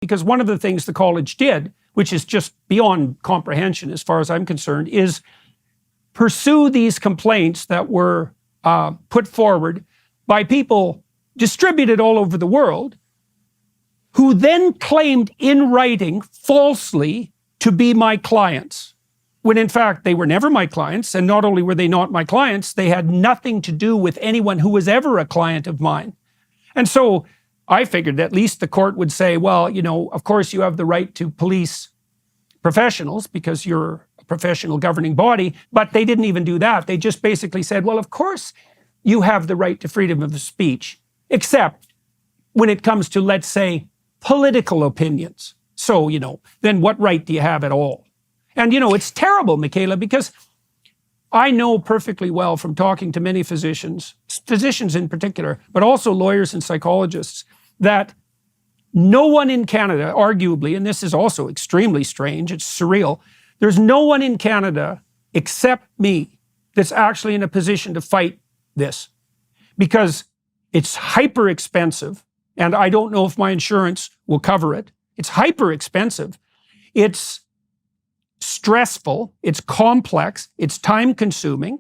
Because one of the things the college did, which is just beyond comprehension as far as I'm concerned, is pursue these complaints that were put forward by people distributed all over the world, who then claimed in writing falsely to be my clients, when in fact they were never my clients. And not only were they not my clients, they had nothing to do with anyone who was ever a client of mine. And so I figured at least the court would say, well, you know, of course you have the right to police professionals because you're a professional governing body, but they didn't even do that. They just basically said, well, of course you have the right to freedom of speech, except when it comes to, let's say, political opinions. So, you know, then what right do you have at all? And, you know, it's terrible, Michaela, because I know perfectly well from talking to many physicians in particular, but also lawyers and psychologists, that no one in Canada, arguably, and this is also extremely strange, it's surreal, there's no one in Canada except me that's actually in a position to fight this, because it's hyper expensive, and I don't know if my insurance will cover it. It's hyper expensive. It's stressful. It's complex. It's time consuming.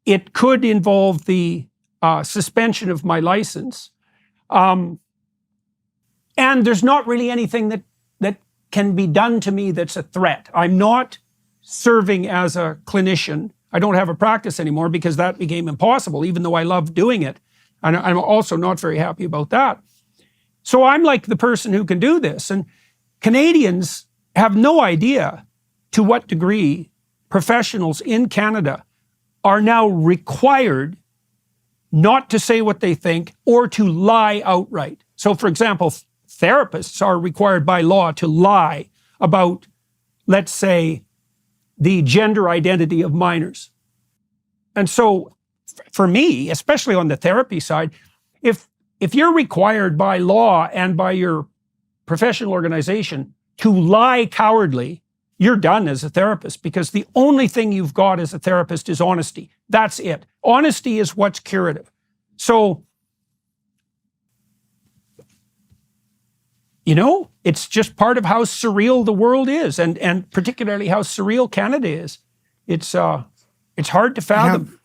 It could involve the suspension of my license. And there's not really anything that can be done to me that's a threat. I'm not serving as a clinician. I don't have a practice anymore because that became impossible, even though I love doing it. And I'm also not very happy about that. So I'm like the person who can do this. And Canadians have no idea to what degree professionals in Canada are now required not to say what they think or to lie outright. So, for example, therapists are required by law to lie about, let's say, the gender identity of minors. And so, for me, especially on the therapy side, if you're required by law and by your professional organization to lie cowardly, you're done as a therapist, because the only thing you've got as a therapist is honesty. That's it. Honesty is what's curative. So, you know, it's just part of how surreal the world is, and particularly how surreal Canada is. It's hard to fathom.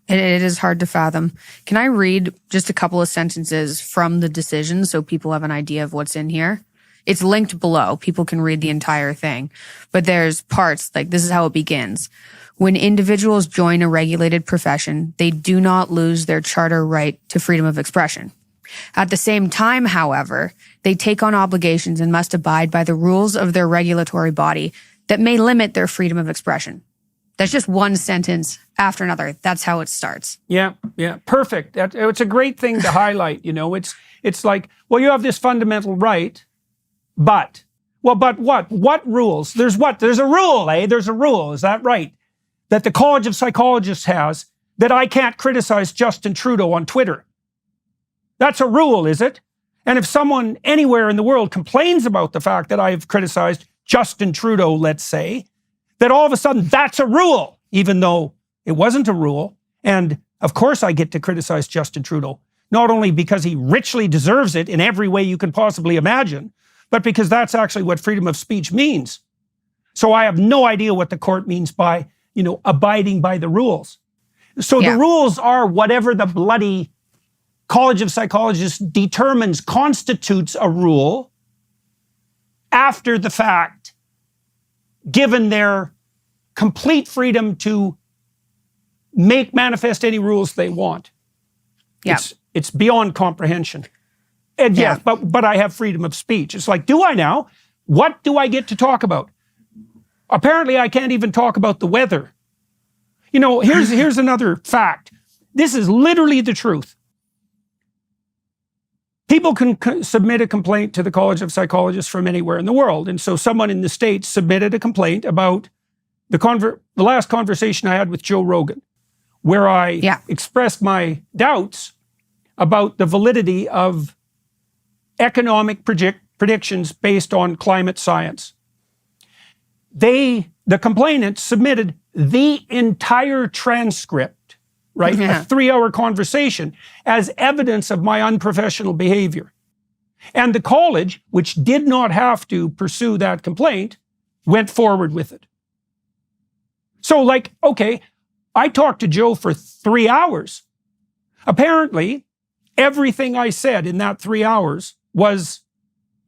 It is hard to fathom. Can I read just a couple of sentences from the decision so people have an idea of what's in here? It's linked below. People can read the entire thing. But there's parts, like this is how it begins. When individuals join a regulated profession, they do not lose their charter right to freedom of expression. At the same time, however, they take on obligations and must abide by the rules of their regulatory body that may limit their freedom of expression. That's just one sentence after another. That's how it starts. Yeah, perfect. It's a great thing to highlight. You know, it's like, well, you have this fundamental right, but what? What rules? There's a rule, eh? There's a rule. Is that right? That the College of Psychologists has, that I can't criticize Justin Trudeau on Twitter. That's a rule, is it? And if someone anywhere in the world complains about the fact that I've criticized Justin Trudeau, let's say, that all of a sudden that's a rule, even though it wasn't a rule. And of course I get to criticize Justin Trudeau, not only because he richly deserves it in every way you can possibly imagine, but because that's actually what freedom of speech means. So I have no idea what the court means by, you know, abiding by the rules. So the rules are whatever the bloody College of Psychologists determines constitutes a rule after the fact, given their complete freedom to make manifest any rules they want. Yeah. It's beyond comprehension. And yes, but I have freedom of speech. It's like, do I now? What do I get to talk about? Apparently I can't even talk about the weather. You know, here's another fact. This is literally the truth. People can submit a complaint to the College of Psychologists from anywhere in the world. And so someone in the States submitted a complaint about the last conversation I had with Joe Rogan, where I expressed my doubts about the validity of economic predictions based on climate science. The complainant submitted the entire transcript, right? A 3-hour conversation as evidence of my unprofessional behavior. And the college, which did not have to pursue that complaint, went forward with it. So like, okay, I talked to Joe for 3 hours. Apparently, everything I said in that 3 hours was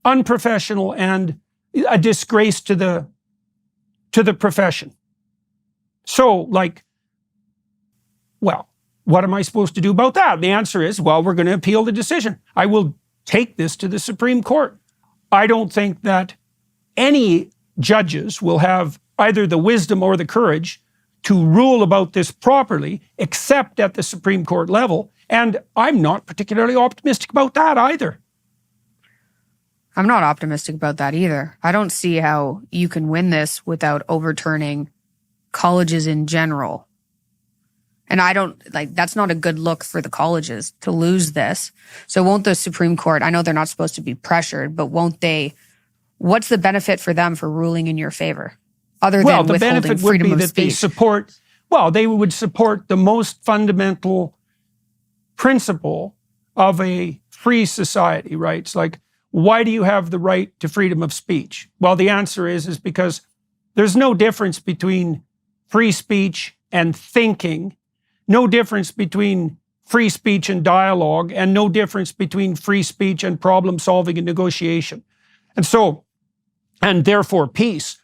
unprofessional and a disgrace to the profession. So like, well, what am I supposed to do about that? The answer is, well, we're going to appeal the decision. I will take this to the Supreme Court. I don't think that any judges will have either the wisdom or the courage to rule about this properly, except at the Supreme Court level. And I'm not particularly optimistic about that either. I'm not optimistic about that either. I don't see how you can win this without overturning colleges in general. And I don't, like, that's not a good look for the colleges to lose this. So won't the Supreme Court, I know they're not supposed to be pressured, but won't they, what's the benefit for them for ruling in your favor? Other than withholding freedom of speech? Well, the benefit would be that they support, well, they would support the most fundamental principle of a free society, right? It's like, why do you have the right to freedom of speech? Well, the answer is because there's no difference between free speech and thinking, no difference between free speech and dialogue, and no difference between free speech and problem solving and negotiation. And so, and therefore peace.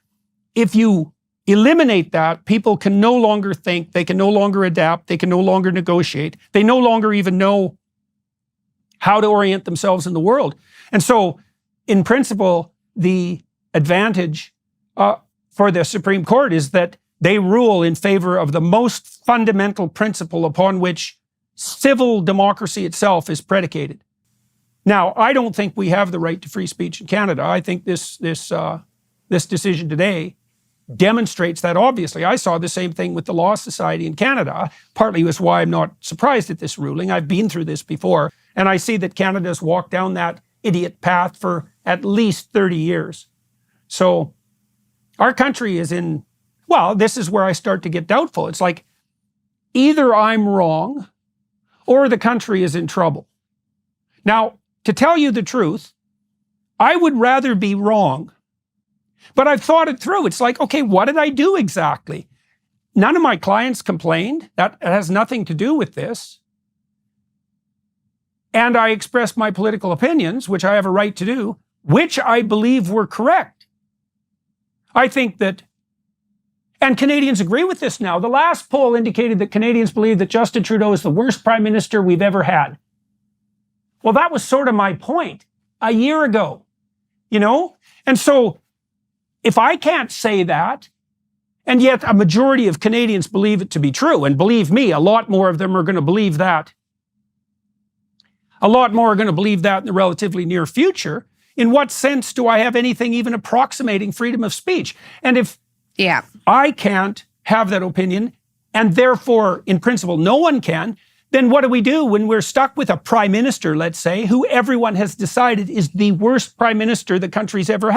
If you eliminate that, people can no longer think, they can no longer adapt, they can no longer negotiate, they no longer even know how to orient themselves in the world. And so, in principle, the advantage for the Supreme Court is that they rule in favor of the most fundamental principle upon which civil democracy itself is predicated. Now, I don't think we have the right to free speech in Canada. I think this decision today demonstrates that obviously. I saw the same thing with the Law Society in Canada. Partly was why I'm not surprised at this ruling. I've been through this before, and I see that Canada's walked down that idiot path for at least 30 years. So our country is in, well, this is where I start to get doubtful. It's like, either I'm wrong or the country is in trouble. Now, to tell you the truth, I would rather be wrong. But I've thought it through. It's like, okay, what did I do exactly? None of my clients complained. That has nothing to do with this. And I expressed my political opinions, which I have a right to do, which I believe were correct. I think that, and Canadians agree with this now. The last poll indicated that Canadians believe that Justin Trudeau is the worst prime minister we've ever had. Well, that was sort of my point a year ago, you know? And so if I can't say that, and yet a majority of Canadians believe it to be true, and believe me, a lot more of them are going to believe that. A lot more are going to believe that in the relatively near future. In what sense do I have anything even approximating freedom of speech? And if I can't have that opinion, and therefore, in principle, no one can, then what do we do when we're stuck with a prime minister, let's say, who everyone has decided is the worst prime minister the country's ever had?